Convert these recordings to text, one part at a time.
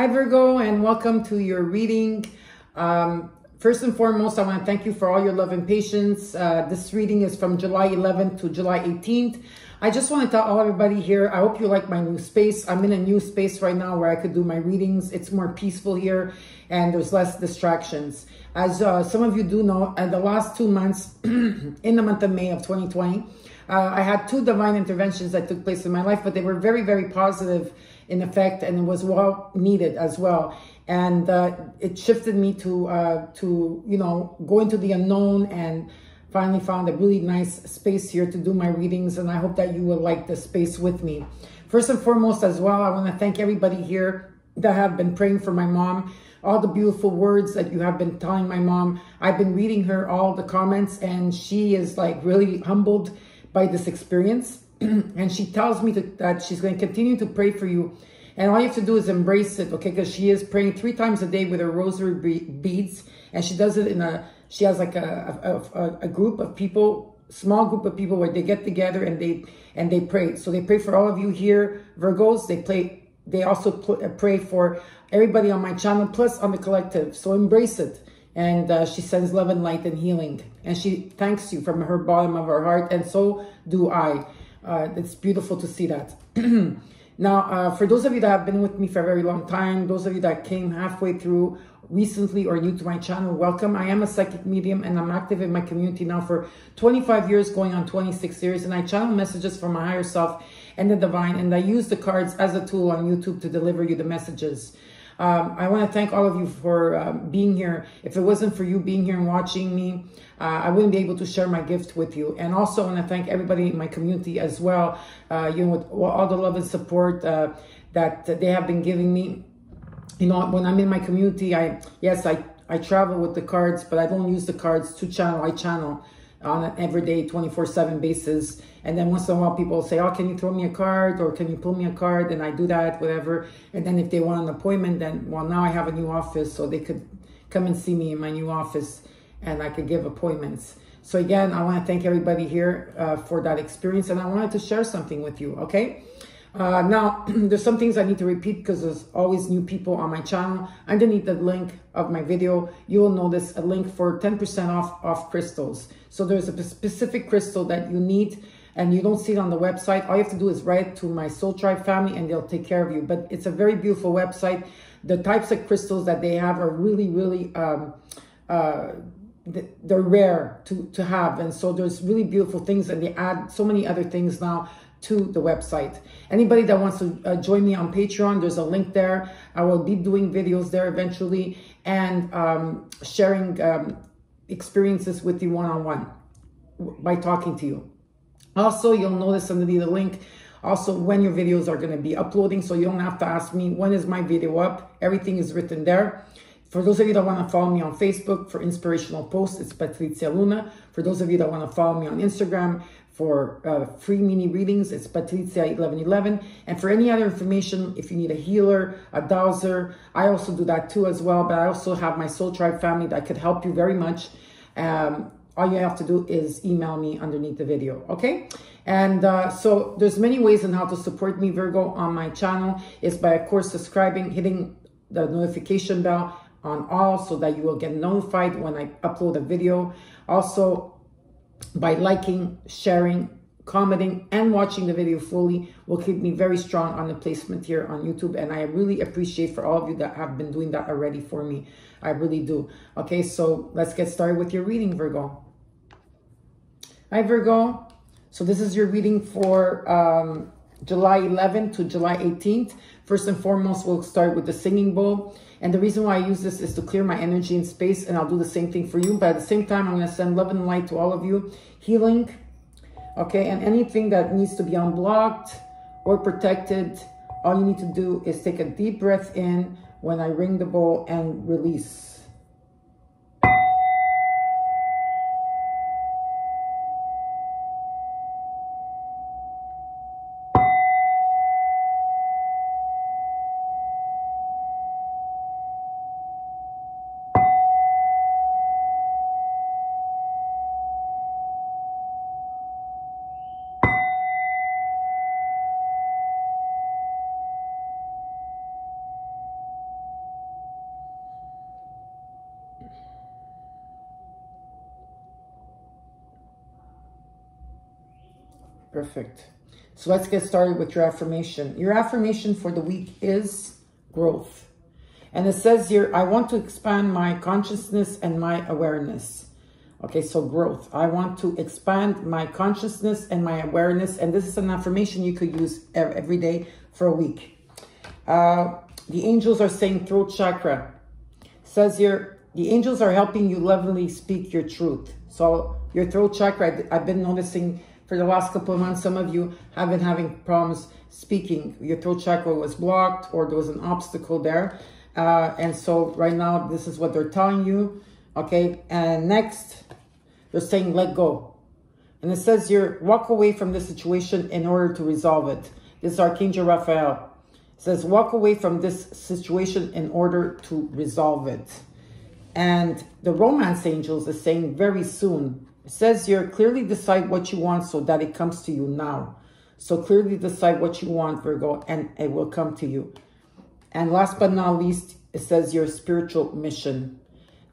Hi Virgo, and welcome to your reading. First and foremost, I want to thank you for all your love and patience. This reading is from July 11th to July 18th. I just want to tell everybody here, I hope you like my new space. I'm in a new space right now where I could do my readings. It's more peaceful here and there's less distractions. As some of you do know, in the last 2 months, in the month of May of 2020, I had 2 divine interventions that took place in my life, but they were very, very positive in effect, and it was well needed as well. And it shifted me to you know, go into the unknown, and finally found a really nice space here to do my readings. And I hope that you will like the space with me. First and foremost as well, I want to thank everybody here that have been praying for my mom. All the beautiful words that you have been telling my mom. I've been reading her, all the comments, and she is like really humbled by this experience. And she tells me that she's going to continue to pray for you. And all you have to do is embrace it, okay? Because she is praying 3 times a day with her rosary beads. And she does it she has like a group of people, small group of people where they get together and they pray. So they pray for all of you here, Virgos. They also pray for everybody on my channel, plus on the collective. So embrace it. And she sends love and light and healing. And she thanks you from her bottom of her heart. And so do I. It's beautiful to see that. Now, for those of you that have been with me for a very long time, those of you that came halfway through recently or new to my channel, welcome. I am a psychic medium and I'm active in my community now for 25 years, going on 26 years. And I channel messages from my higher self and the divine. And I use the cards as a tool on YouTube to deliver you the messages. I want to thank all of you for being here. If it wasn't for you being here and watching me, I wouldn't be able to share my gift with you. And also I want to thank everybody in my community as well, you know, with all the love and support that they have been giving me. You know, when I'm in my community, I travel with the cards, but I don't use the cards to channel. I channel on an everyday 24/7 basis. And then once in a while people say, oh, can you throw me a card, or can you pull me a card? And I do that, whatever. And then if they want an appointment, then, well, now I have a new office, so they could come and see me in my new office and I could give appointments. So again, I want to thank everybody here for that experience, and I wanted to share something with you, okay? Now, there's some things I need to repeat because there's always new people on my channel. Underneath the link of my video, you will notice a link for 10% off crystals. So there's a specific crystal that you need and you don't see it on the website. All you have to do is write to my Soul Tribe family and they'll take care of you. But it's a very beautiful website. The types of crystals that they have are really, really, they're rare to have. And so there's really beautiful things, and they add so many other things now to the website. Anybody that wants to join me on Patreon, there's a link there. I will be doing videos there eventually, and sharing experiences with you one-on-one by talking to you. Also, you'll notice underneath the link also when your videos are going to be uploading, so you don't have to ask me when is my video up. Everything is written there. For those of you that want to follow me on Facebook for inspirational posts, it's Patrizia Luna. For those of you that want to follow me on Instagram for free mini readings, it's Patrizia1111. And for any other information, if you need a healer, a dowser, I also do that too as well. But I also have my Soul Tribe family that could help you very much. All you have to do is email me underneath the video, okay? And so there's many ways on how to support me, Virgo, on my channel. It's by, of course, subscribing, hitting the notification bell on all so that you will get notified when I upload a video. Also, by liking, sharing, commenting, and watching the video fully will keep me very strong on the placement here on YouTube. And I really appreciate for all of you that have been doing that already for me. I really do. Okay, so let's get started with your reading, Virgo. Hi, Virgo. So this is your reading for July 11th to July 18th. First and foremost, we'll start with the singing bowl. And the reason why I use this is to clear my energy and space, and I'll do the same thing for you. But at the same time, I'm going to send love and light to all of you. Healing, okay? And anything that needs to be unblocked or protected, all you need to do is take a deep breath in when I ring the bowl and release. Perfect. So let's get started with your affirmation. Your affirmation for the week is growth. And it says here, I want to expand my consciousness and my awareness. Okay, so growth. I want to expand my consciousness and my awareness. And this is an affirmation you could use every day for a week. The angels are saying throat chakra. It says here, the angels are helping you lovingly speak your truth. So your throat chakra, I've been noticing for the last couple of months, some of you have been having problems speaking. Your throat chakra was blocked or there was an obstacle there. And so right now, this is what they're telling you. Okay, and next, they're saying let go. And it says here, walk away from the situation in order to resolve it. This is Archangel Raphael. It says, walk away from this situation in order to resolve it. And the romance angels is saying very soon. It says here, clearly decide what you want so that it comes to you now. So clearly decide what you want, Virgo, and it will come to you. And last but not least, it says your spiritual mission.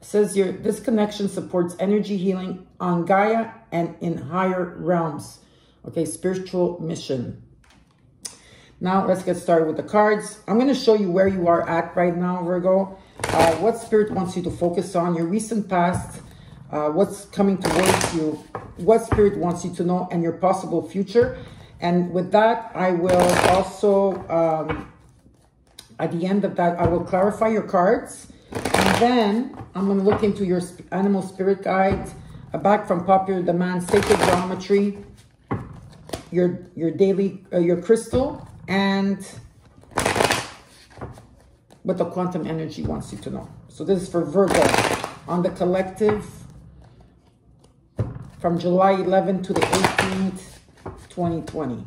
It says here, this connection supports energy healing on Gaia and in higher realms. Okay, spiritual mission. Now, let's get started with the cards. I'm going to show you where you are at right now, Virgo. What spirit wants you to focus on, your recent past, what's coming towards you, what spirit wants you to know, and your possible future. And with that, I will also, at the end of that, I will clarify your cards. And then I'm going to look into your animal spirit guides, back from popular demand, sacred geometry, your daily, your crystal, and what the quantum energy wants you to know. So this is for Virgo on the collective from July 11th to the 18th, 2020.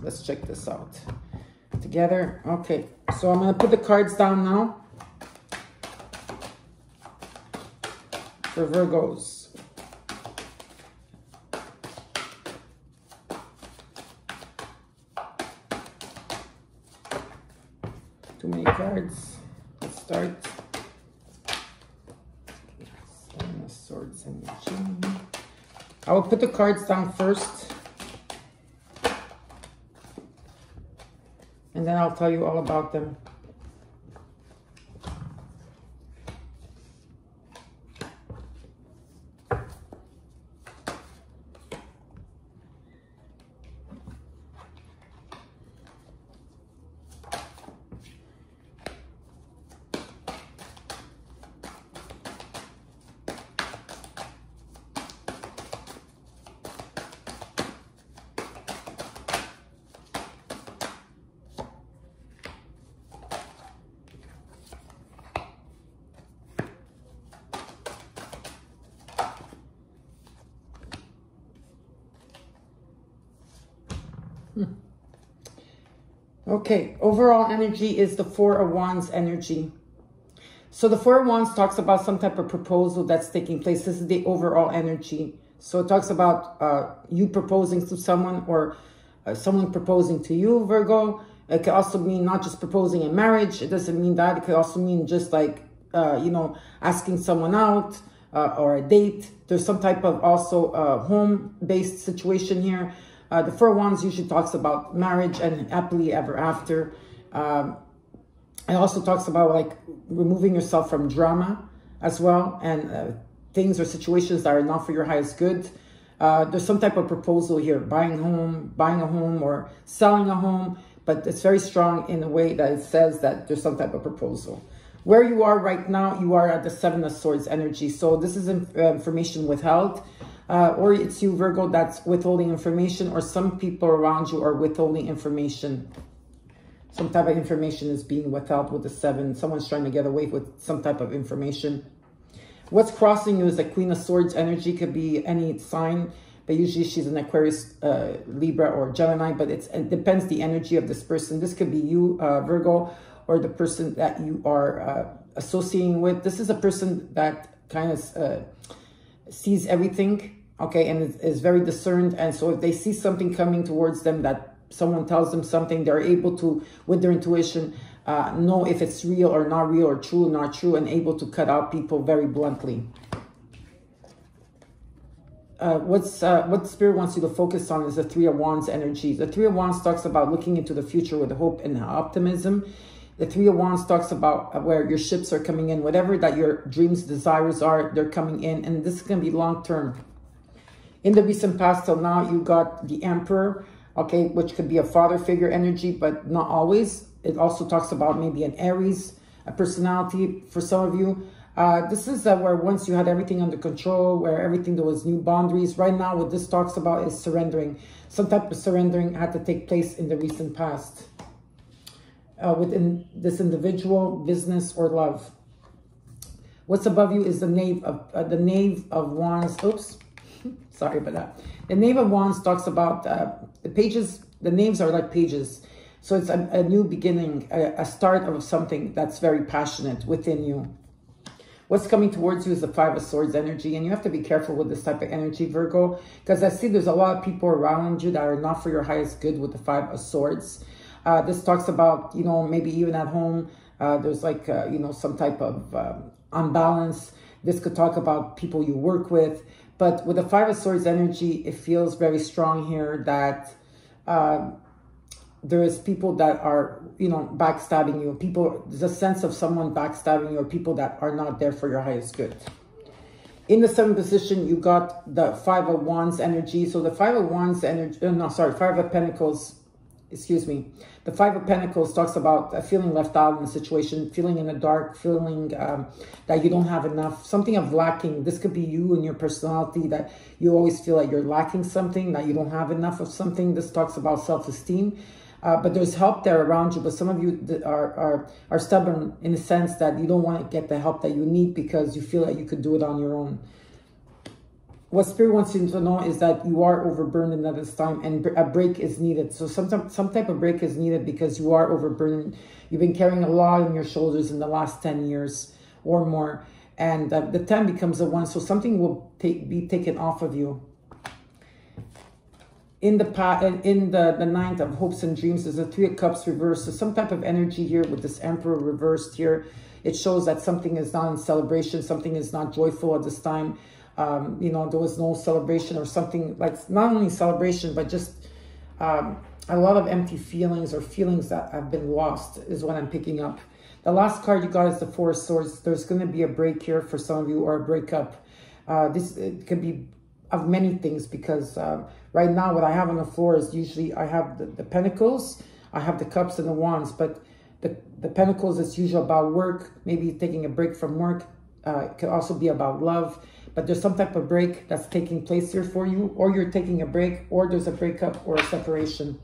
Let's check this out together. Okay, so I'm going to put the cards down now for Virgos. Too many cards. Let's start. Seven of Swords energy. I will put the cards down first. And then I'll tell you all about them. Okay, overall energy is the Four of Wands energy. So the Four of Wands talks about some type of proposal that's taking place. This is the overall energy. So it talks about you proposing to someone or someone proposing to you, Virgo. It could also mean not just proposing in marriage. It doesn't mean that. It could also mean just like, you know, asking someone out or a date. There's some type of also home-based situation here. The Four of Wands usually talks about marriage and happily ever after. It also talks about like removing yourself from drama as well, and things or situations that are not for your highest good. There's some type of proposal here, buying a home or selling a home, but it's very strong in a way that it says that there's some type of proposal. Where you are right now, you are at the Seven of Swords energy. So this is information withheld. Or it's you, Virgo, that's withholding information, or some people around you are withholding information. Some type of information is being withheld with the Seven. Someone's trying to get away with some type of information. What's crossing you is the Queen of Swords energy. Could be any sign, but usually she's an Aquarius, Libra, or Gemini, but it depends the energy of this person. This could be you, Virgo, or the person that you are associating with. This is a person that kind of sees everything, okay, and is very discerned. And so if they see something coming towards them, that someone tells them something, they're able to, with their intuition, know if it's real or not real, or true or not true, and able to cut out people very bluntly. what Spirit wants you to focus on is the Three of Wands energy. The Three of Wands talks about looking into the future with hope and optimism. The Three of Wands talks about where your ships are coming in, whatever that your dreams, desires are, they're coming in, and this is going to be long-term. In the recent past till now, you got the Emperor, okay, which could be a father figure energy, but not always. It also talks about maybe an Aries, a personality for some of you. This is where once you had everything under control, where everything, there was new boundaries. Right now, what this talks about is surrendering. Some type of surrendering had to take place in the recent past. Within this individual, business, or love. What's above you is the Knave of Wands. Oops, sorry about that. The Knave of Wands talks about the pages. The names are like pages, so it's a new beginning, a start of something that's very passionate within you. What's coming towards you is the Five of Swords energy, and you have to be careful with this type of energy, Virgo, because I see there's a lot of people around you that are not for your highest good with the Five of Swords. This talks about, you know, maybe even at home, there's like, you know, some type of unbalance. This could talk about people you work with. But with the Five of Swords energy, it feels very strong here that there is people that are, you know, backstabbing you. People, there's a sense of someone backstabbing you, or people that are not there for your highest good. In the seventh position, you got the Five of Wands energy. So the Five of Wands energy, Five of Pentacles, excuse me. The Five of Pentacles talks about feeling left out in a situation, feeling in the dark, feeling that you don't have enough, something of lacking. This could be you and your personality, that you always feel like you're lacking something, that you don't have enough of something. This talks about self-esteem. But there's help there around you. But some of you are stubborn in the sense that you don't want to get the help that you need because you feel that you could do it on your own. What Spirit wants you to know is that you are overburdened at this time, and a break is needed. So some type of break is needed because you are overburdened. You've been carrying a lot on your shoulders in the last 10 years or more. And the 10 becomes a 1. So something will be taken off of you. In the Ninth of Hopes and Dreams, there's a Three of Cups reversed. So some type of energy here with this Emperor reversed here. It shows that something is not in celebration. Something is not joyful at this time. You know, there was no celebration or something, like not only celebration, but just a lot of empty feelings or feelings that have been lost is what I'm picking up. The last card you got is the Four of Swords. There's going to be a break here for some of you, or a breakup. It could be of many things, because right now what I have on the floor is usually I have the Pentacles, I have the Cups and the Wands, but the Pentacles is usually about work, maybe taking a break from work. It could also be about love. But there's some type of break that's taking place here for you, or you're taking a break, or there's a breakup or a separation.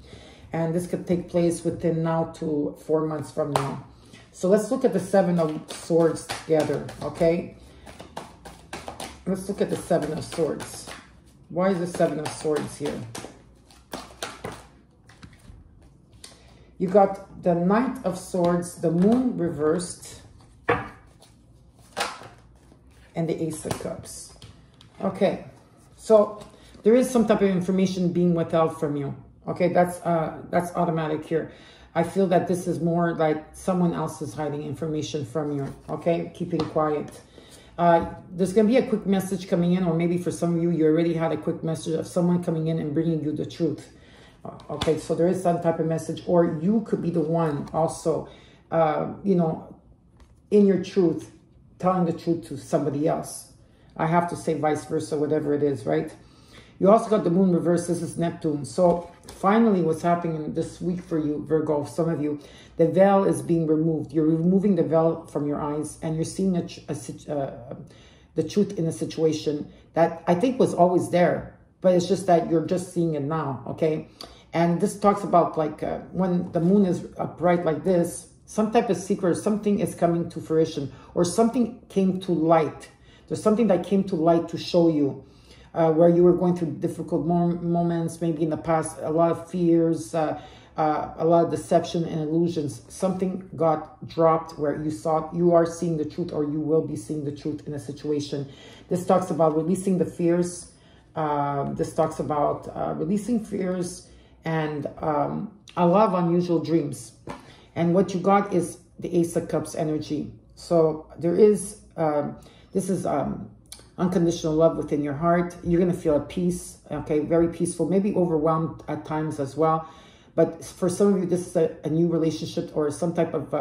And this could take place within now to 4 months from now. So let's look at the Seven of Swords together, okay? Let's look at the Seven of Swords. Why is the Seven of Swords here? You got the Knight of Swords, the Moon reversed, and the Ace of Cups. Okay, so there is some type of information being withheld from you. Okay, that's automatic here. I feel that this is more like someone else is hiding information from you. Okay, keeping quiet. There's going to be a quick message coming in, or maybe for some of you, you already had a quick message of someone coming in and bringing you the truth. Okay, so there is some type of message, or you could be the one also, you know, in your truth, telling the truth to somebody else. I have to say vice versa, whatever it is, right? You also got the Moon reverse. This is Neptune. So finally, what's happening this week for you, Virgo, some of you, the veil is being removed. You're removing the veil from your eyes, and you're seeing the truth in a situation that I think was always there, but it's just that you're just seeing it now, okay? And this talks about like when the moon is upright like this, some type of secret, something is coming to fruition, or something came to light. There's something that came to light to show you where you were going through difficult moments, maybe in the past, a lot of fears, a lot of deception and illusions. Something got dropped where you are seeing the truth, or you will be seeing the truth in a situation. This talks about releasing the fears. This talks about releasing fears and a lot of unusual dreams. And what you got is the Ace of Cups energy. So there is, this is unconditional love within your heart. You're going to feel at peace, okay? Very peaceful, maybe overwhelmed at times as well. But for some of you, this is a new relationship or some type of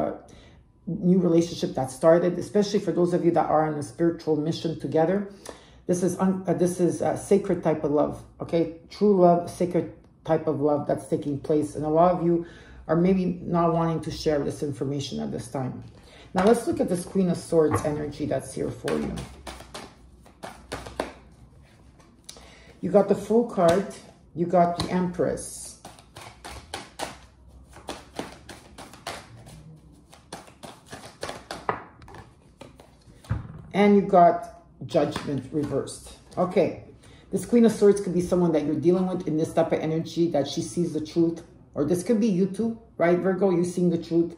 new relationship that started, especially for those of you that are on a spiritual mission together. This is a sacred type of love, okay? True love, sacred type of love that's taking place. And a lot of you are maybe not wanting to share this information at this time. Now let's look at this Queen of Swords energy that's here for you. You got the Fool card. You got the Empress. And you got Judgment reversed. Okay. This Queen of Swords could be someone that you're dealing with in this type of energy, that she sees the truth. Or this could be you too, right, Virgo? You're seeing the truth.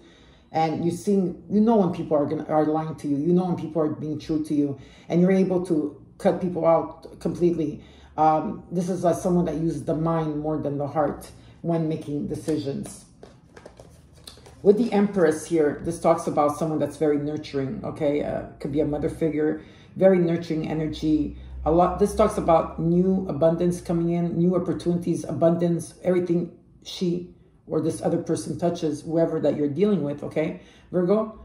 And you know when people are lying to you. You know when people are being true to you. And you're able to cut people out completely. This is like someone that uses the mind more than the heart when making decisions. With the Empress here, this talks about someone that's very nurturing, okay? Could be a mother figure, very nurturing energy. This talks about new abundance coming in, new opportunities, abundance, everything she or this other person touches, whoever that you're dealing with, okay? Virgo,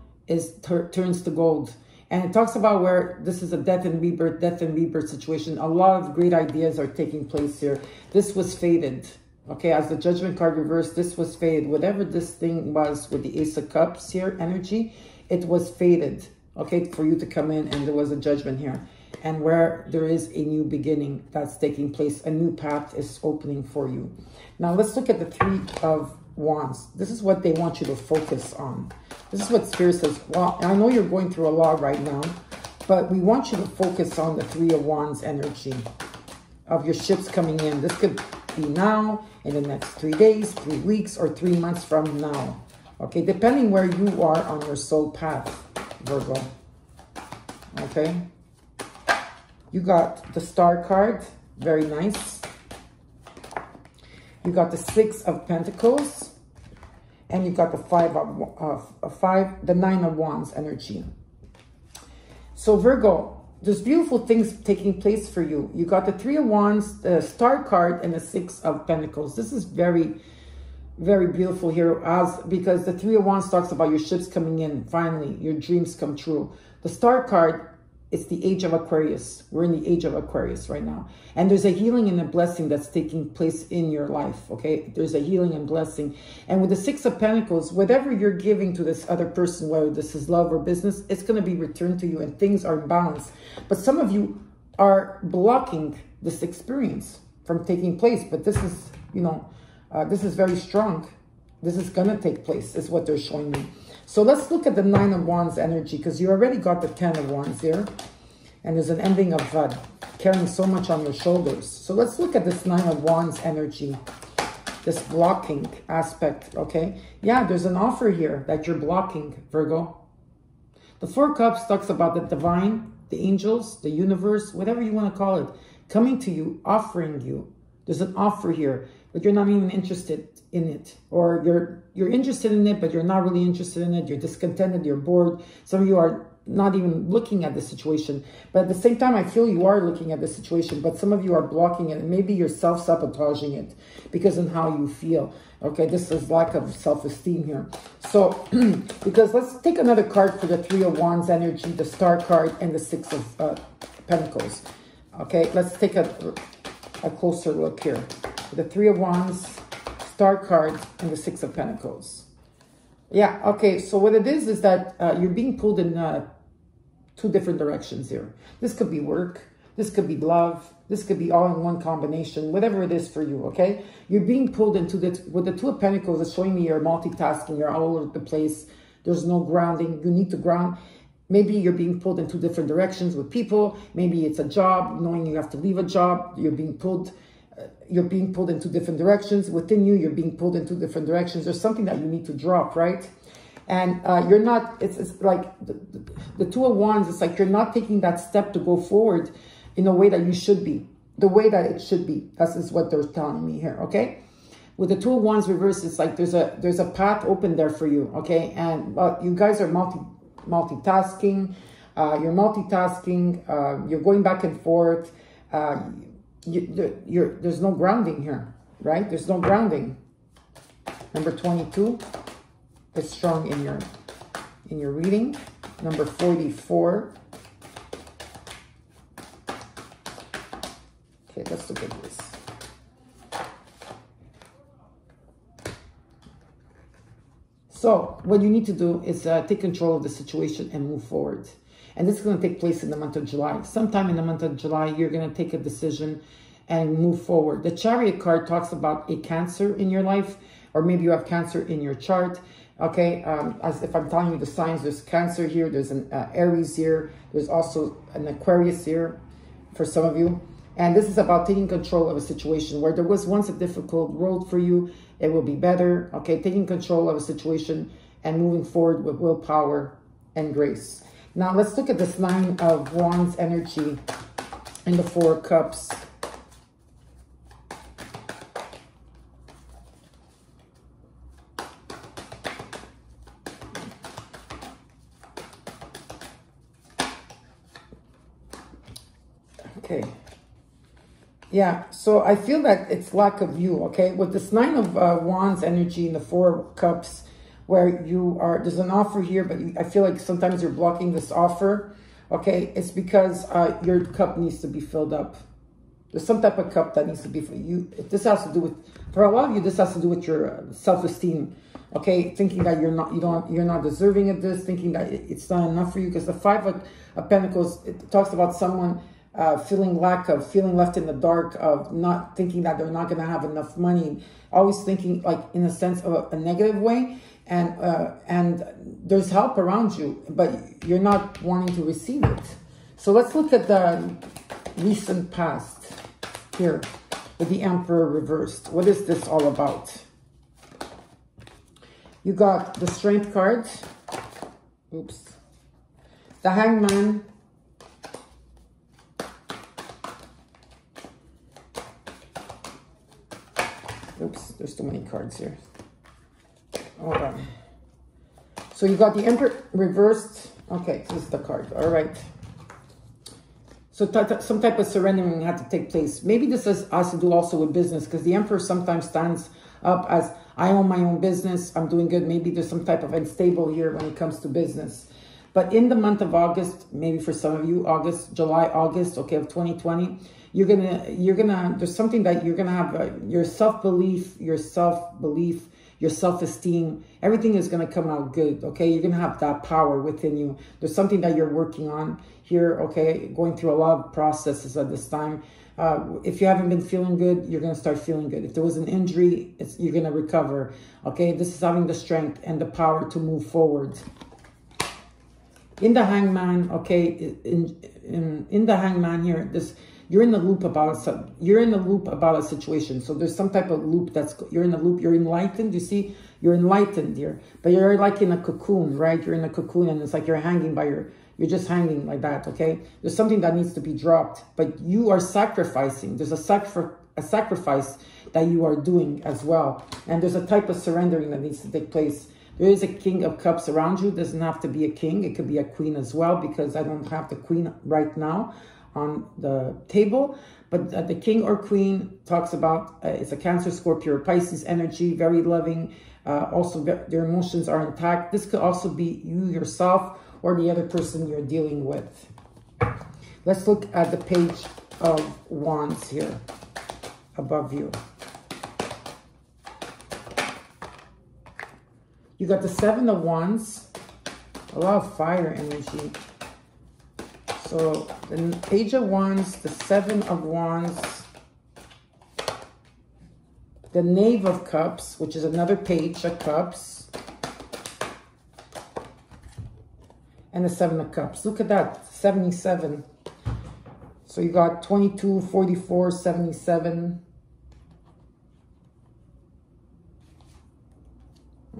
turns to gold. And it talks about where this is a death and rebirth situation. A lot of great ideas are taking place here. This was fated, okay? As the Judgment card reversed, this was fated. Whatever this thing was with the Ace of Cups here, energy, it was fated, okay, for you to come in, and there was a judgment here. And where there is a new beginning that's taking place, a new path is opening for you. Now, let's look at the Three of Wands. This is what they want you to focus on. This is what Spirit says. Well, I know you're going through a lot right now, but we want you to focus on the Three of Wands energy of your ships coming in. This could be now, in the next 3 days, 3 weeks, or 3 months from now. Okay, depending where you are on your soul path, Virgo. Okay. You got the Star card. Very nice. You got the Six of Pentacles. And you got the Nine of Wands energy. So Virgo, there's beautiful things taking place for you. You got the Three of Wands, the Star card, and the Six of Pentacles. This is very, very beautiful here, because the Three of Wands talks about your ships coming in. Finally, your dreams come true. The Star card, it's the age of Aquarius. We're in the age of Aquarius right now. And there's a healing and a blessing that's taking place in your life, okay? There's a healing and blessing. And with the Six of Pentacles, whatever you're giving to this other person, whether this is love or business, it's going to be returned to you, and things are in balance. But some of you are blocking this experience from taking place. But this is, you know, this is very strong. This is going to take place, is what they're showing me. So let's look at the Nine of Wands energy, because you already got the Ten of Wands here. And there's an ending of carrying so much on your shoulders. So let's look at this Nine of Wands energy, this blocking aspect, okay? Yeah, there's an offer here that you're blocking, Virgo. The Four of Cups talks about the divine, the angels, the universe, whatever you want to call it, coming to you, offering you. There's an offer here, but you're not even interested in it. Or you're interested in it, but you're not really interested in it. You're discontented, you're bored. Some of you are not even looking at the situation. But at the same time, I feel you are looking at the situation, but some of you are blocking it. And maybe you're self-sabotaging it because of how you feel. Okay, this is lack of self-esteem here. So, because let's take another card for the Three of Wands energy, the Star card, and the Six of Pentacles. Okay, let's take a closer look here. The Three of Wands, Star card, and the Six of Pentacles. Yeah, okay, so what it is that you're being pulled in two different directions here. This could be work, this could be love, this could be all in one combination, whatever it is for you, okay? You're being pulled into this, with the Two of Pentacles, it's showing me you're multitasking, you're all over the place, there's no grounding, you need to ground. Maybe you're being pulled in two different directions with people, maybe it's a job, knowing you have to leave a job, you're being pulled in two different directions. Within you, you're being pulled in two different directions. There's something that you need to drop, right? And you're not, it's like the Two of Wands, it's like you're not taking that step to go forward in a way that you should be, the way that it should be. This is what they're telling me here, okay? With the Two of Wands reversed, it's like there's a path open there for you, okay? And you guys are multitasking. You're multitasking. You're going back and forth. There's no grounding here, right? There's no grounding. Number 22 is strong in your reading. Number 44. Okay, let's look at this. So what you need to do is take control of the situation and move forward. And this is going to take place in the month of July. Sometime in the month of July, you're going to take a decision and move forward. The Chariot card talks about a Cancer in your life, or maybe you have Cancer in your chart. Okay, as if I'm telling you the signs, there's Cancer here, there's an Aries here, there's also an Aquarius here for some of you. And this is about taking control of a situation where there was once a difficult road for you. It will be better. Okay, taking control of a situation and moving forward with willpower and grace. Now, let's look at this 9 of Wands energy and the 4 of Cups. Okay. Yeah, so I feel that it's lack of you, okay? With this 9 of Wands energy and the 4 of Cups, where you are, there's an offer here, but I feel like sometimes you're blocking this offer, okay? It's because your cup needs to be filled up. There's some type of cup that needs to be for you. This has to do with, for a lot of you, this has to do with your self-esteem, okay? Thinking that you're not deserving of this, thinking that it's not enough for you, because the 5 of Pentacles, it talks about someone feeling left in the dark, of not thinking that they're not going to have enough money, always thinking like in a sense of a negative way, and there's help around you, but you're not wanting to receive it. So let's look at the recent past here with the Emperor reversed. What is this all about? You got the Strength card, oops, the Hangman, oops, there's too many cards here. Hold on. So you got the Emperor reversed. Okay, so this is the card. All right. So some type of surrendering had to take place. Maybe this has to do also with business, because the Emperor sometimes stands up as, I own my own business, I'm doing good. Maybe there's some type of unstable here when it comes to business. But in the month of August, maybe for some of you, July, August, okay, of 2020, you're gonna, there's something that you're gonna have, your self-belief, your self-esteem, everything is gonna come out good, okay? You're gonna have that power within you. There's something that you're working on here, okay? Going through a lot of processes at this time. If you haven't been feeling good, you're gonna start feeling good. If there was an injury, you're gonna recover, okay? This is having the strength and the power to move forward. In the Hangman, okay, in the Hangman here, you're in the loop about a situation. So there's some type of loop you're in a loop. You're enlightened. You see, you're enlightened here, but you're like in a cocoon, right? You're in a cocoon, and it's like you're hanging by you're just hanging like that, okay? There's something that needs to be dropped, but you are sacrificing. There's a sacrifice that you are doing as well, and there's a type of surrendering that needs to take place. There is a King of Cups around you. It doesn't have to be a king. It could be a queen as well, because I don't have the queen right now on the table. But the king or queen talks about, it's a Cancer, Scorpio, or Pisces energy, very loving. Also, their emotions are intact. This could also be you yourself or the other person you're dealing with. Let's look at the Page of Wands here above you. You got the 7 of Wands, a lot of fire energy. So the Page of Wands, the 7 of Wands, the Knave of Cups, which is another Page of Cups, and the 7 of Cups. Look at that, 77. So you got 22, 44, 77.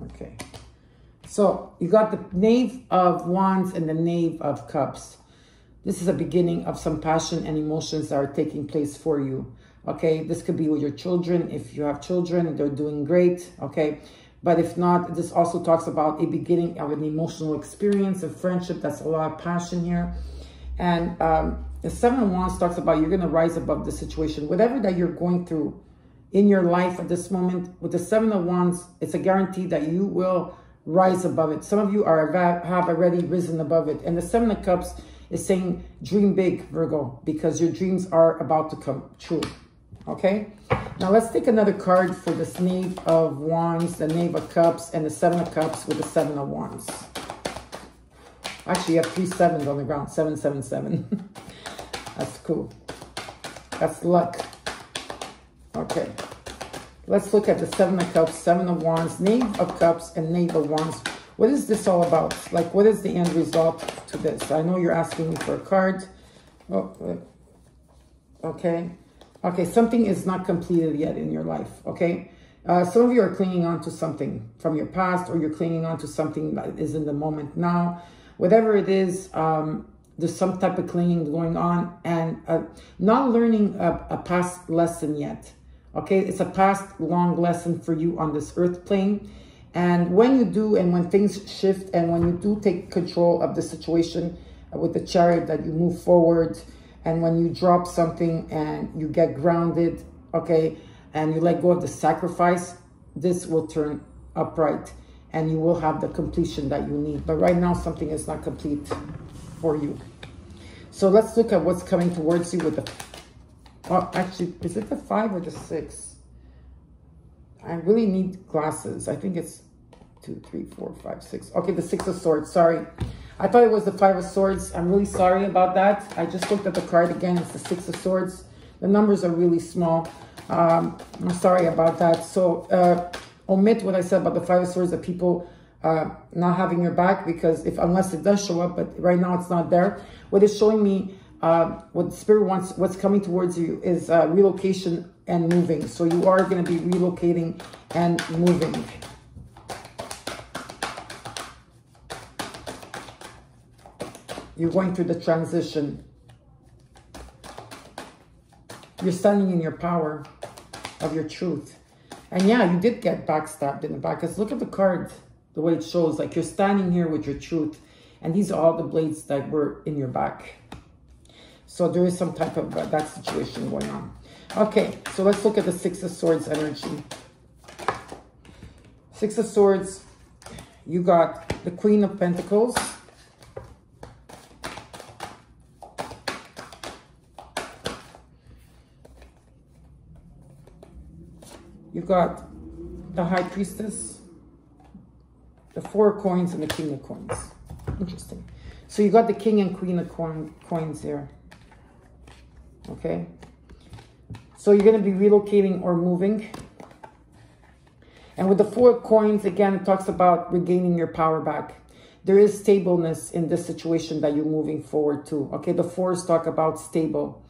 Okay. So you got the Knave of Wands and the Knave of Cups. This is a beginning of some passion and emotions that are taking place for you. Okay, this could be with your children. If you have children, they're doing great. Okay, But if not, this also talks about a beginning of an emotional experience, a friendship. That's a lot of passion here. And the Seven of Wands talks about you're going to rise above the situation. Whatever that you're going through in your life at this moment, with the Seven of Wands, it's a guarantee that you will rise above it. Some of you have already risen above it. And the Seven of Cups is saying, dream big, Virgo, because your dreams are about to come true. Okay? Now let's take another card for this Knave of Wands, the Knave of Cups, and the Seven of Cups with the Seven of Wands. Actually, you have 3 sevens on the ground. 777. That's cool. That's luck. Okay. Let's look at the Seven of Cups, Seven of Wands, Knave of Cups, and Knave of Wands. What is this all about? Like, what is the end result to this? I know you're asking me for a card. Oh, okay. Okay, something is not completed yet in your life, okay? Some of you are clinging on to something from your past, or you're clinging on to something that is in the moment now. Whatever it is, there's some type of clinging going on, and not learning a past lesson yet, okay? It's a past long lesson for you on this earth plane. And when you do, and when things shift, and when you do take control of the situation with the Chariot, that you move forward, and when you drop something and you get grounded, okay, and you let go of the sacrifice, this will turn upright and you will have the completion that you need. But right now, something is not complete for you. So let's look at what's coming towards you with the, oh, actually, is it the 5 or the 6? I really need glasses. I think it's 2, 3, 4, 5, 6. Okay, the 6 of Swords, sorry. I thought it was the 5 of Swords. I'm really sorry about that. I just looked at the card again. It's the 6 of Swords. The numbers are really small. I'm sorry about that. So omit what I said about the 5 of Swords, that people not having your back, because unless it does show up, but right now it's not there. What it's showing me, what Spirit wants, what's coming towards you is relocation and moving. So you are going to be relocating and moving. You're going through the transition. You're standing in your power of your truth. And yeah, you did get backstabbed in the back. Because look at the card, the way it shows. Like, you're standing here with your truth. And these are all the blades that were in your back. So there is some type of that situation going on. Okay, so let's look at the 6 of Swords energy. 6 of Swords, you got the Queen of Pentacles. You've got the High Priestess, the 4 of Coins, and the King of Coins. Interesting. So you got the King and Queen of Coins here. Okay. So you're going to be relocating or moving. And with the 4 of Coins, again, it talks about regaining your power back. There is stableness in this situation that you're moving forward to. Okay. The 4s talk about stable.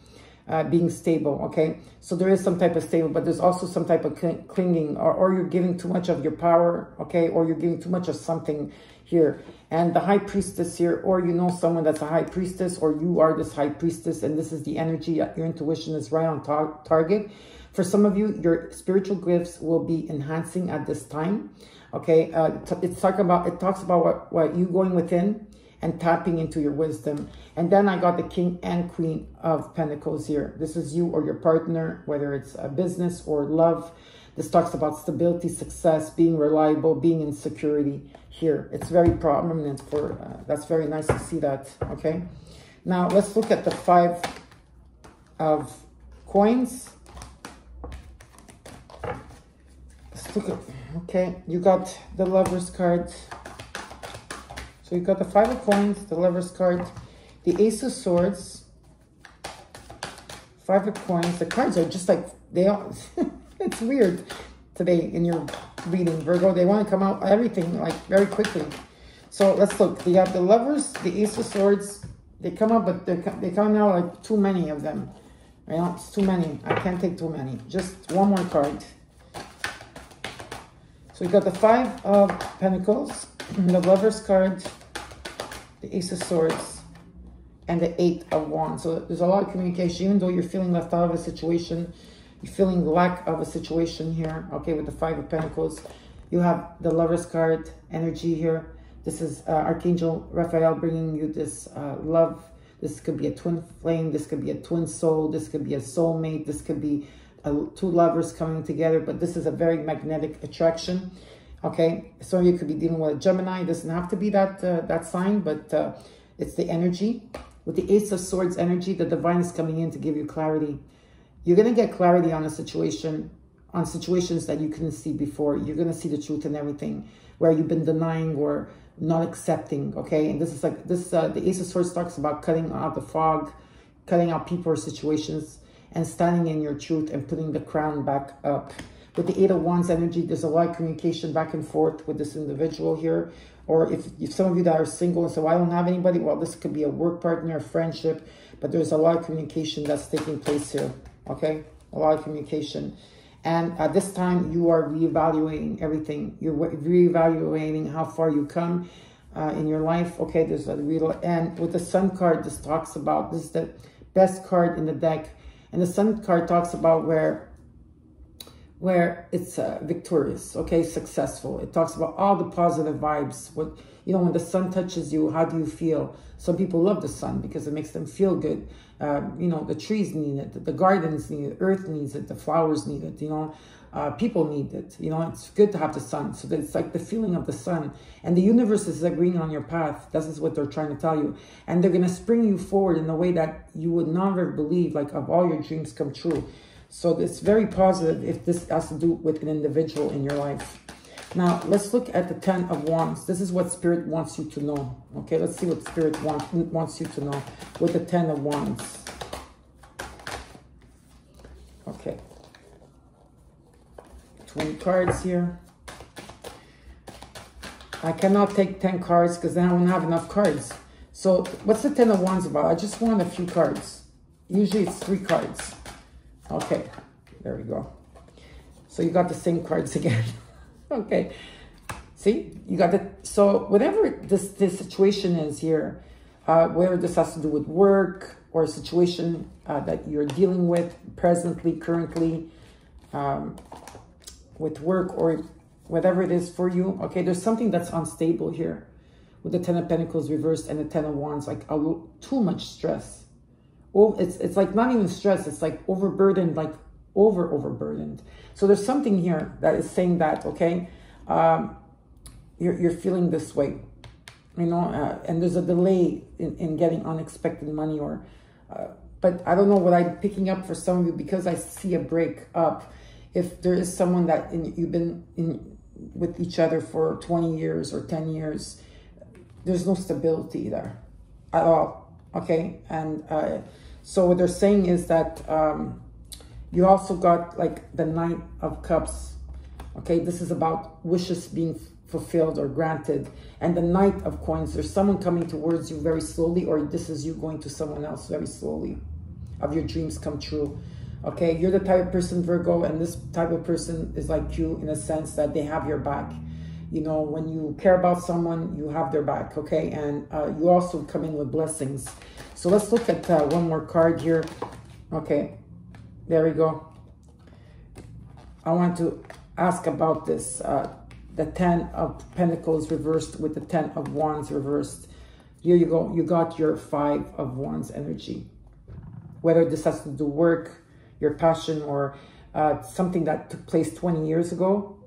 Being stable, okay? So there is some type of stable, but there's also some type of clinging, or you're giving too much of your power, okay? Or you're giving too much of something here. And the High Priestess here, or you know someone that's a High Priestess, or you are this High Priestess, and this is the energy, your intuition is right on target. For some of you, your spiritual gifts will be enhancing at this time, okay? It talks about what you going within and tapping into your wisdom. And then I got the King and Queen of Pentacles here. This is you or your partner, whether it's a business or love. This talks about stability, success, being reliable, being in security here. It's very prominent for, that's very nice to see that, okay? Now, let's look at the 5 of Coins. Let's look at, okay, you got the Lover's card. So you got the 5 of Coins, the Lover's card, the Ace of Swords, 5 of Coins. The cards are just like, they are, it's weird today in your reading, Virgo. They want to come out, everything, like, very quickly. So let's look. You have the Lovers, the Ace of Swords. They come up, but they come out like too many of them. You know, it's too many. I can't take too many. Just one more card. So you got the 5 of Pentacles, the Lover's card, the Ace of Swords, and the 8 of Wands. So there's a lot of communication. Even though you're feeling left out of a situation, you're feeling lack of a situation here, okay, with the 5 of Pentacles. You have the Lover's card energy here. This is Archangel Raphael bringing you this love. This could be a twin flame. This could be a twin soul. This could be a soulmate. This could be two lovers coming together. But this is a very magnetic attraction. Okay, so you could be dealing with a Gemini. It doesn't have to be that sign, but it's the energy. With the Ace of Swords energy, the divine is coming in to give you clarity. You're going to get clarity on a situation, on situations that you couldn't see before. You're going to see the truth in everything where you've been denying or not accepting, okay? And this is like, this the Ace of Swords talks about cutting out the fog, cutting out people or situations, and standing in your truth and putting the crown back up. With the Eight of Wands energy, there's a lot of communication back and forth with this individual here. Or if some of you that are single and say, well, I don't have anybody, well, this could be a work partner, a friendship, but there's a lot of communication that's taking place here, okay? A lot of communication. And at this time, you are reevaluating everything. You're reevaluating how far you come in your life. Okay, there's a real, and with the Sun card, this talks about, this is the best card in the deck. And the Sun card talks about where it's victorious, okay, successful. It talks about all the positive vibes. What, you know, when the sun touches you, how do you feel? Some people love the sun because it makes them feel good. You know, the trees need it, the gardens need it, earth needs it, the flowers need it, you know, people need it. You know, it's good to have the sun. So that it's like the feeling of the sun. And the universe is agreeing on your path. This is what they're trying to tell you. And they're going to spring you forward in a way that you would never believe, like of all your dreams come true. So it's very positive if this has to do with an individual in your life. Now, let's look at the Ten of Wands. This is what Spirit wants you to know. Okay, let's see what Spirit wants you to know with the Ten of Wands. Okay. 20 cards here. I cannot take 10 cards because then I won't have enough cards. So what's the Ten of Wands about? I just want a few cards. Usually it's 3 cards. Okay, there we go. So you got the same cards again. Okay, see, you got the, so whatever this situation is here, whether this has to do with work or a situation that you're dealing with presently, currently, with work or whatever it is for you, okay, there's something that's unstable here with the Ten of Pentacles reversed and the Ten of Wands, like too much stress. Oh, it's like not even stress, it's like overburdened, like overburdened. So there's something here that is saying that, okay, you're feeling this way, you know, and there's a delay in getting unexpected money or, but I don't know what I'm picking up for some of you because I see a break up. If there is someone that you've been with each other for 20 years or 10 years, there's no stability there at all, okay? And so what they're saying is that you also got like the Knight of Cups. Okay, this is about wishes being fulfilled or granted. And the Knight of Coins, there's someone coming towards you very slowly, or this is you going to someone else very slowly. Of your dreams come true. Okay, you're the type of person, Virgo, and this type of person is like you in a sense that they have your back. You know, when you care about someone, you have their back, okay? And you also come in with blessings. So let's look at one more card here. Okay, there we go. I want to ask about this, the Ten of Pentacles reversed with the Ten of Wands reversed. Here you go. You got your Five of Wands energy. Whether this has to do work, your passion, or something that took place 20 years ago.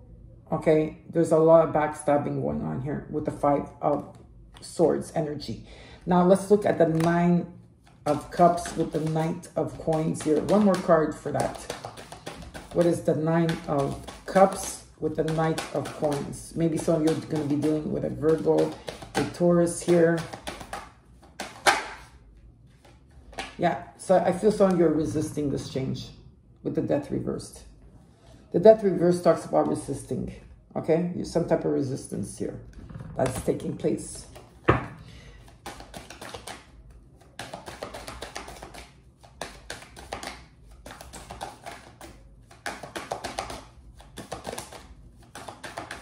Okay, there's a lot of backstabbing going on here with the Five of Swords energy. Now let's look at the Nine of Cups with the Knight of Coins here. One more card for that. What is the Nine of Cups with the Knight of Coins? Maybe some of you are going to be dealing with a Virgo, a Taurus here. Yeah, so I feel some of you are resisting this change with the Death reversed. The Death reversed talks about resisting, okay? There's some type of resistance here that's taking place.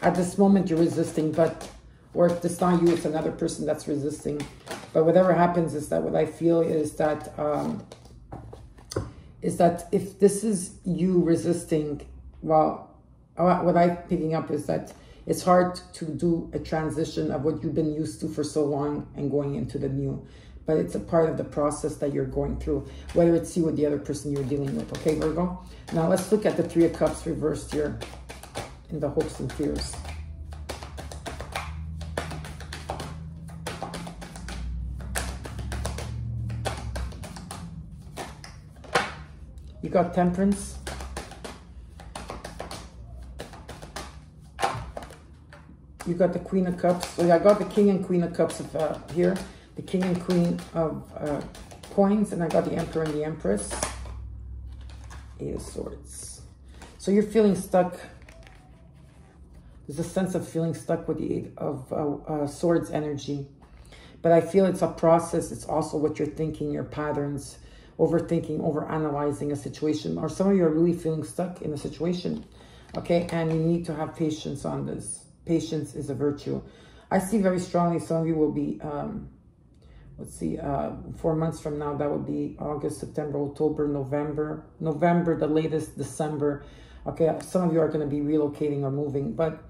At this moment, you're resisting, but, or if it's not you, it's another person that's resisting. But whatever happens is that what I feel is that if this is you resisting, well, what I'm picking up is that It's hard to do a transition of what you've been used to for so long and going into the new. But it's a part of the process that you're going through, whether it's you or the other person you're dealing with. Okay, Virgo? Now let's look at the Three of Cups reversed here in the hopes and fears. You got Temperance. You got the Queen of Cups. So I got the King and Queen of Cups of, here. The King and Queen of Coins. And I got the Emperor and the Empress. Eight of Swords. So you're feeling stuck. There's a sense of feeling stuck with the Eight of Swords energy. But I feel it's a process. It's also what you're thinking, your patterns, overthinking, overanalyzing a situation. Or some of you are really feeling stuck in a situation. Okay, and you need to have patience on this. Patience is a virtue. I see very strongly some of you will be, let's see, 4 months from now, that would be August, September, October, November, the latest, December. Okay, some of you are going to be relocating or moving, but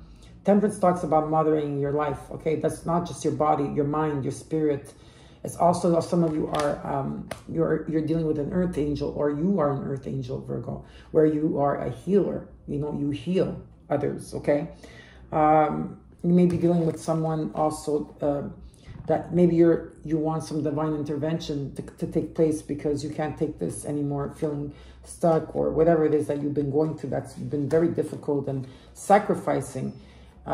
Temperance talks about mothering your life. Okay, that's not just your body, your mind, your spirit. It's also, some of you are, you're dealing with an earth angel, or you are an earth angel, Virgo, where you are a healer. You know, you heal others, okay? You may be dealing with someone also that maybe you want some divine intervention to take place because you can't take this anymore, feeling stuck or whatever it is that you've been going through that's been very difficult and sacrificing.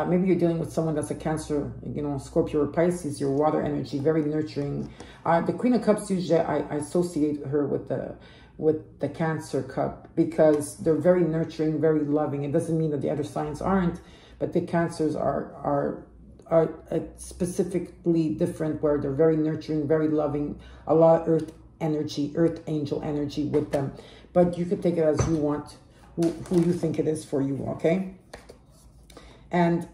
Maybe you're dealing with someone that's a Cancer, you know, Scorpio or Pisces, your water energy, very nurturing. The Queen of Cups, usually I associate her with the Cancer cup because they're very nurturing, very loving. It doesn't mean that the other signs aren't, but the Cancers are specifically different, where they're very nurturing, very loving, a lot of earth energy, earth angel energy with them. But you could take it as you want, who you think it is for you, okay? And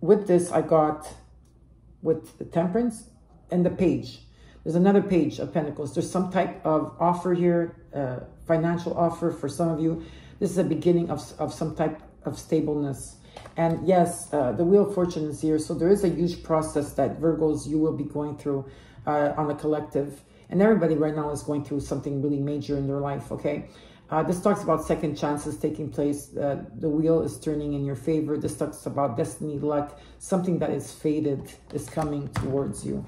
with this, I got, with the Temperance and the Page, there's another Page of Pentacles. There's some type of offer here, financial offer for some of you. This is a beginning of some type of stableness. And yes, the Wheel of Fortune is here. So there is a huge process that Virgos, you will be going through on the collective. And everybody right now is going through something really major in their life, okay? This talks about second chances taking place. The wheel is turning in your favor. This talks about destiny, luck. Something that is fated is coming towards you.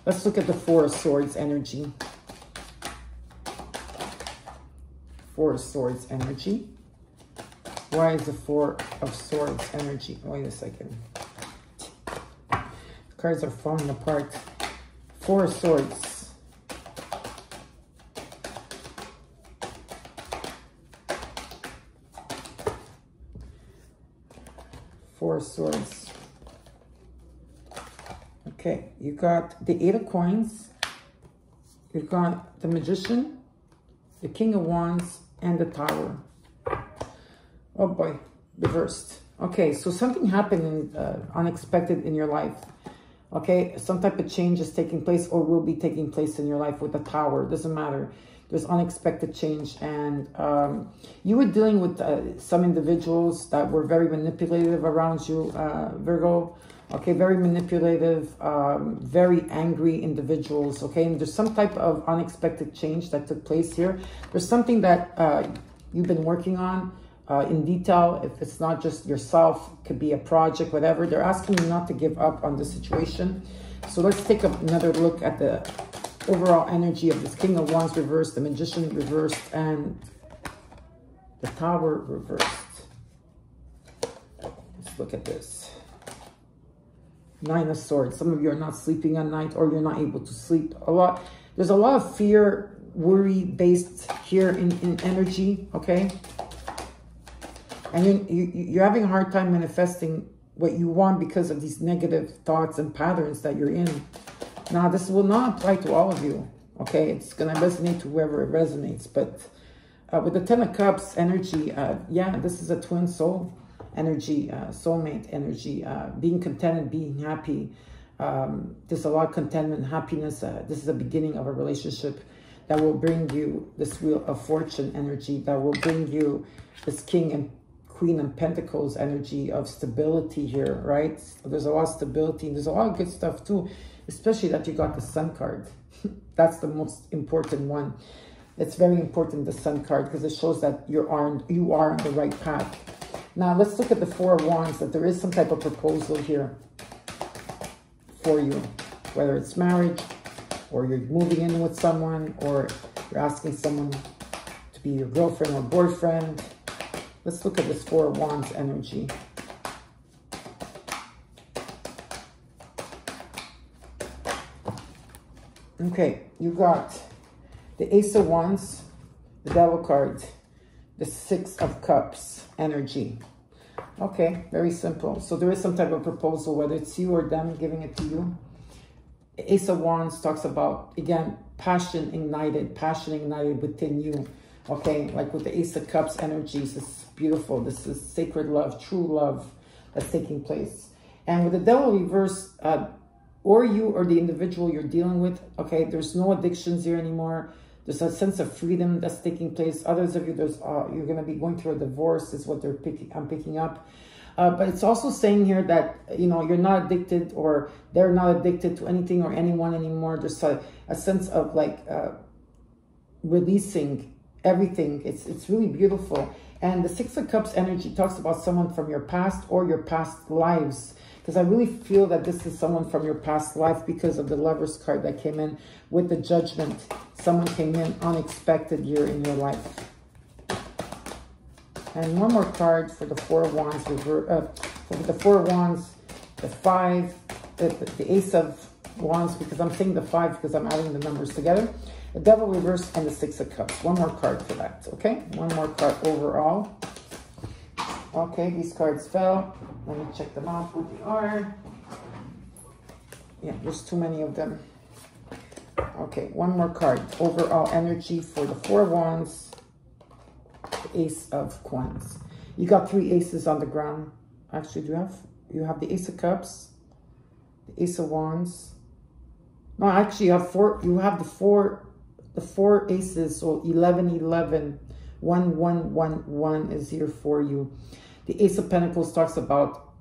Let's look at the Four of Swords energy. Four of Swords energy. Why is the Four of Swords energy? Wait a second. The cards are falling apart. Four of Swords. Four of Swords. Okay, you got the Eight of Coins. You've got the Magician, the King of Wands, and the Tower. Oh boy, reversed. Okay, so something happened unexpected in your life. Okay, some type of change is taking place or will be taking place in your life with the Tower. Doesn't matter. There's unexpected change, and you were dealing with some individuals that were very manipulative around you, Virgo. Okay, very manipulative, very angry individuals. Okay, and there's some type of unexpected change that took place here. There's something that you've been working on in detail. If it's not just yourself, it could be a project, whatever. They're asking you not to give up on the situation. So let's take another look at the overall energy of this King of Wands reversed, the Magician reversed, and the Tower reversed. Let's look at this. Nine of Swords. Some of you are not sleeping at night, or you're not able to sleep a lot. There's a lot of fear, worry based here in energy, okay? And you're having a hard time manifesting what you want because of these negative thoughts and patterns that you're in. Now, this will not apply to all of you, okay? It's going to resonate to whoever it resonates. But with the Ten of Cups energy, yeah, this is a twin soul energy, soulmate energy, being contented, being happy. There's a lot of contentment, happiness. This is the beginning of a relationship that will bring you this Wheel of Fortune energy, that will bring you this King and Queen of Pentacles energy of stability here, right? So there's a lot of stability. There's a lot of good stuff too, especially that you got the Sun card. That's the most important one. It's very important, the Sun card, because it shows that you are on the right path. Now, let's look at the Four of Wands, that there is some type of proposal here for you, whether it's marriage, or you're moving in with someone, or you're asking someone to be your girlfriend or boyfriend. Let's look at this Four of Wands energy. Okay, you got the Ace of Wands, the Devil card, the Six of Cups energy. Okay, very simple. So there is some type of proposal, whether it's you or them giving it to you. The Ace of Wands talks about, again, passion ignited within you. Okay, like with the Ace of Cups energies, this is beautiful. This is sacred love, true love that's taking place. And with the Devil reverse, or you or the individual you're dealing with, okay, there's no addictions here anymore. There's a sense of freedom that's taking place. Others of you, you're going to be going through a divorce, is what I'm picking up. But it's also saying here that, you know, you're not addicted, or they're not addicted to anything or anyone anymore. There's a sense of like releasing everything. It's really beautiful. And the Six of Cups energy talks about someone from your past or your past lives. Because I really feel that this is someone from your past life because of the Lovers card that came in with the Judgment. Someone came in unexpected here in your life. And one more card for the Four of Wands. For the Four of Wands, the Five, the Ace of Wands, because I'm saying the Five because I'm adding the numbers together. The Devil reverse and the Six of Cups. One more card for that, okay? One more card overall. Okay, these cards fell. Let me check them out, who they are. Yeah, there's too many of them. Okay, one more card. Overall energy for the Four of Wands, the Ace of Wands. You got three aces on the ground. Actually, you have the Ace of Cups, the Ace of Wands. No, actually, you have four. You have the four aces. So 11, 11, 1, 1, 1, 1 is here for you. The Ace of Pentacles talks about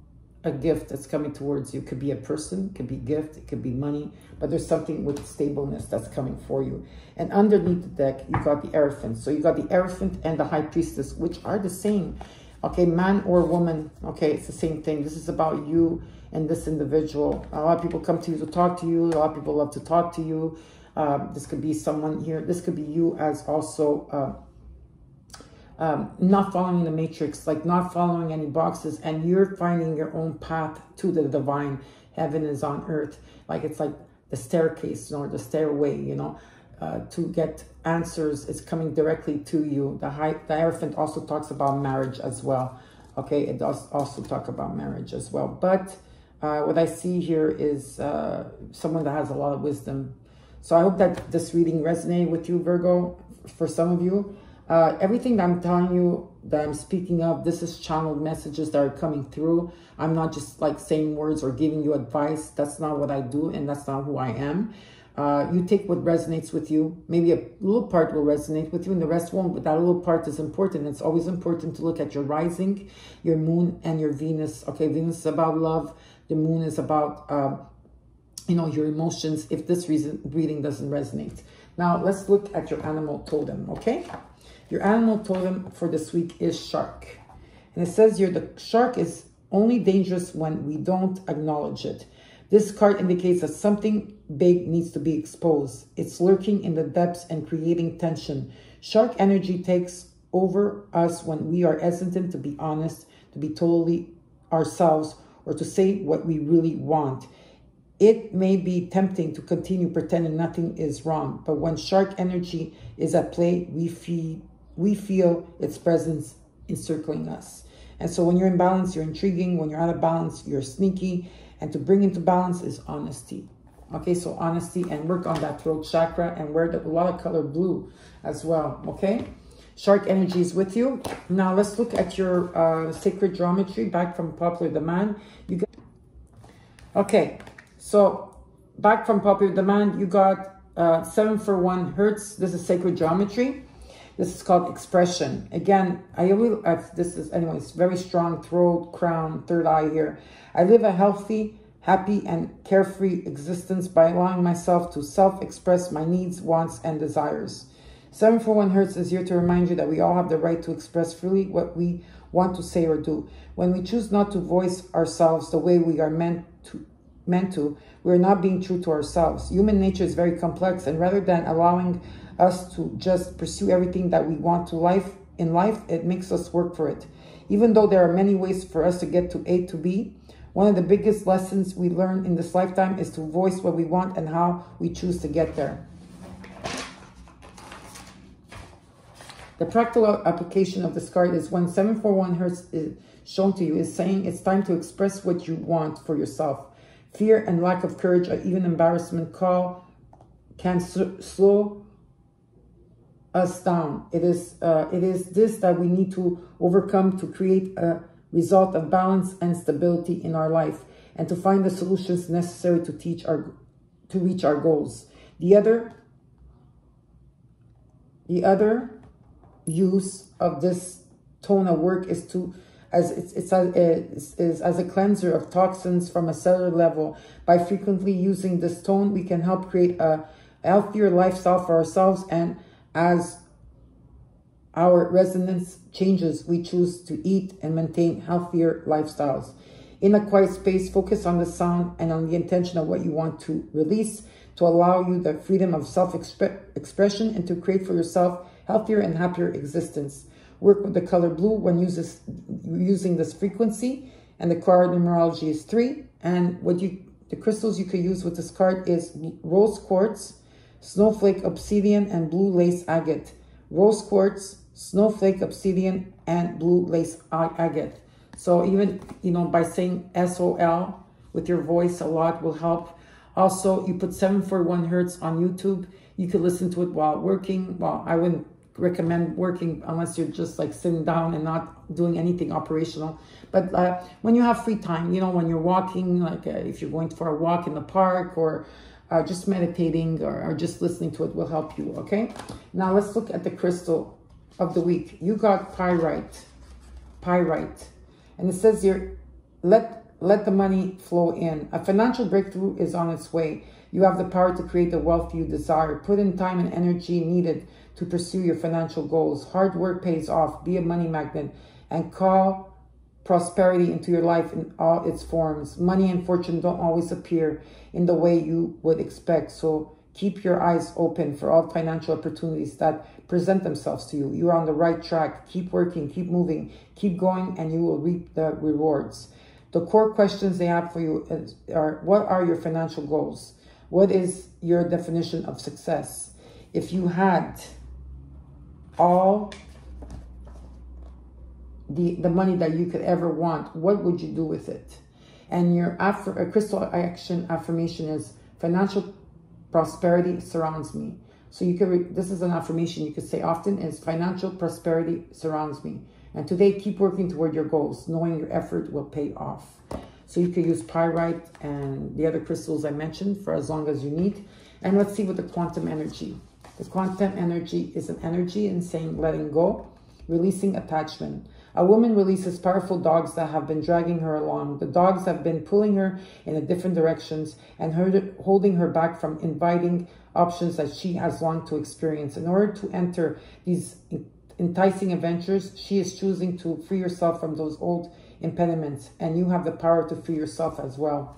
a gift that's coming towards you. It could be a person, it could be a gift, it could be money, but there's something with stableness that's coming for you. And underneath the deck, you got the Hierophant. So you got the Hierophant and the High Priestess, which are the same. Okay, man or woman, okay, it's the same thing. This is about you and this individual. A lot of people come to you to talk to you. A lot of people love to talk to you. This could be someone here. This could be you as also... not following the matrix, like not following any boxes, and you're finding your own path to the divine. Heaven is on earth. Like it's like the staircase, you know, or the stairway, you know, to get answers. It's coming directly to you. The Hierophant also talks about marriage as well. Okay, it does also talk about marriage as well. But what I see here is someone that has a lot of wisdom. So I hope that this reading resonated with you, Virgo, for some of you. Everything that I'm telling you, that I'm speaking of, this is channeled messages that are coming through. I'm not just like saying words or giving you advice. That's not what I do, and that's not who I am. You take what resonates with you. Maybe a little part will resonate with you and the rest won't, but that little part is important. It's always important to look at your rising, your moon, and your Venus. Okay, Venus is about love. The moon is about, you know, your emotions, if this reading doesn't resonate. Now, let's look at your animal totem, okay? Your animal totem for this week is shark. And it says here, the shark is only dangerous when we don't acknowledge it. This card indicates that something big needs to be exposed. It's lurking in the depths and creating tension. Shark energy takes over us when we are hesitant to be honest, to be totally ourselves, or to say what we really want. It may be tempting to continue pretending nothing is wrong, but when shark energy is at play, we feel its presence encircling us. And so when you're in balance, you're intriguing. When you're out of balance, you're sneaky. And to bring into balance is honesty. Okay, so honesty, and work on that throat chakra, and wear a lot of color blue as well, okay? Shark energy is with you. Now let's look at your sacred geometry, back from popular demand. Okay, so back from popular demand, you got 7 for 1 hertz. This is sacred geometry. This is called expression. Again, this is, anyways, very strong throat, crown, third eye here. I live a healthy, happy, and carefree existence by allowing myself to self-express my needs, wants, and desires. 741 Hertz is here to remind you that we all have the right to express freely what we want to say or do. When we choose not to voice ourselves the way we are meant to, we are not being true to ourselves. Human nature is very complex, and rather than allowing us to just pursue everything that we want in life, it makes us work for it. Even though there are many ways for us to get to A to B, one of the biggest lessons we learn in this lifetime is to voice what we want and how we choose to get there. The practical application of this card is when 741 Hertz is shown to you, is saying it's time to express what you want for yourself. Fear and lack of courage or even embarrassment can slow us down. It is this that we need to overcome to create a result of balance and stability in our life, and to find the solutions necessary to reach our goals. The other use of this tone of work is as a cleanser of toxins from a cellular level. By frequently using this tone, we can help create a healthier lifestyle for ourselves, and as our resonance changes, we choose to eat and maintain healthier lifestyles. In a quiet space, focus on the sound and on the intention of what you want to release, to allow you the freedom of self-expression and to create for yourself healthier and happier existence. Work with the color blue when using this frequency, and the card numerology is 3. And the crystals you could use with this card is rose quartz, snowflake obsidian, and blue lace agate. Rose quartz, snowflake obsidian, and blue lace agate. So even, by saying SOL with your voice a lot will help. Also, you put 741 Hertz on YouTube. You could listen to it while working. Well, I wouldn't recommend working unless you're just like sitting down and not doing anything operational. But when you have free time, when you're walking, like if you're going for a walk in the park, or just meditating, or just listening to it will help you, okay? Now let's look at the crystal of the week. You got pyrite. And it says here, let the money flow in. A financial breakthrough is on its way. You have the power to create the wealth you desire. Put in time and energy needed to pursue your financial goals. Hard work pays off. Be a money magnet and call prosperity into your life in all its forms. Money and fortune don't always appear in the way you would expect. So keep your eyes open for all financial opportunities that present themselves to you. You're on the right track. Keep working, keep moving, keep going, and you will reap the rewards. The core questions they have for you are, what are your financial goals? What is your definition of success? If you had all the money that you could ever want, what would you do with it? And your crystal action affirmation is, financial prosperity surrounds me. So you could, this is an affirmation you could say often, is financial prosperity surrounds me. And today, keep working toward your goals, knowing your effort will pay off. So you could use pyrite and the other crystals I mentioned for as long as you need. And let's see what the quantum energy. The quantum energy is an energy in saying letting go, releasing attachment. A woman releases powerful dogs that have been dragging her along. The dogs have been pulling her in different directions and holding her back from inviting options that she has longed to experience. In order to enter these enticing adventures, she is choosing to free herself from those old impediments, and you have the power to free yourself as well.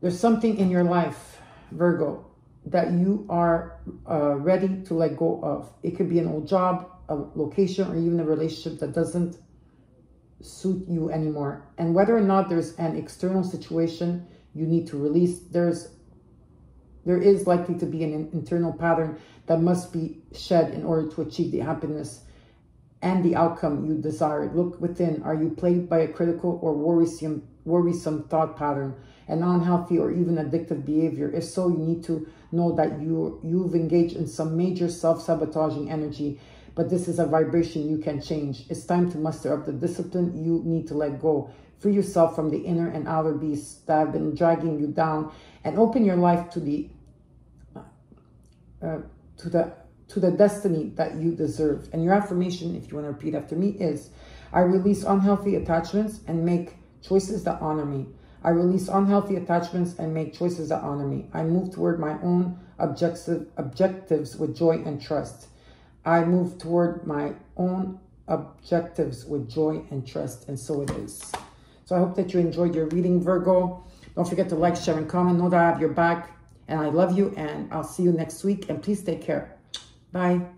There's something in your life, Virgo, that you are ready to let go of. It could be an old job, a location, or even a relationship that doesn't suit you anymore. And whether or not there's an external situation you need to release, there is likely to be an internal pattern that must be shed in order to achieve the happiness and the outcome you desire. Look within. Are you plagued by a critical or worrisome thought pattern, an unhealthy or even addictive behavior? If so, you need to know that you've engaged in some major self-sabotaging energy, but this is a vibration you can change. It's time to muster up the discipline you need to let go. Free yourself from the inner and outer beasts that have been dragging you down, and open your life to the to the destiny that you deserve. And your affirmation, if you want to repeat after me, is I release unhealthy attachments and make choices that honor me. I release unhealthy attachments and make choices that honor me. I move toward my own objectives with joy and trust. I move toward my own objectives with joy and trust. And so it is. So I hope that you enjoyed your reading, Virgo. Don't forget to like, share, and comment. Know that I have your back. And I love you. And I'll see you next week. And please take care. Bye.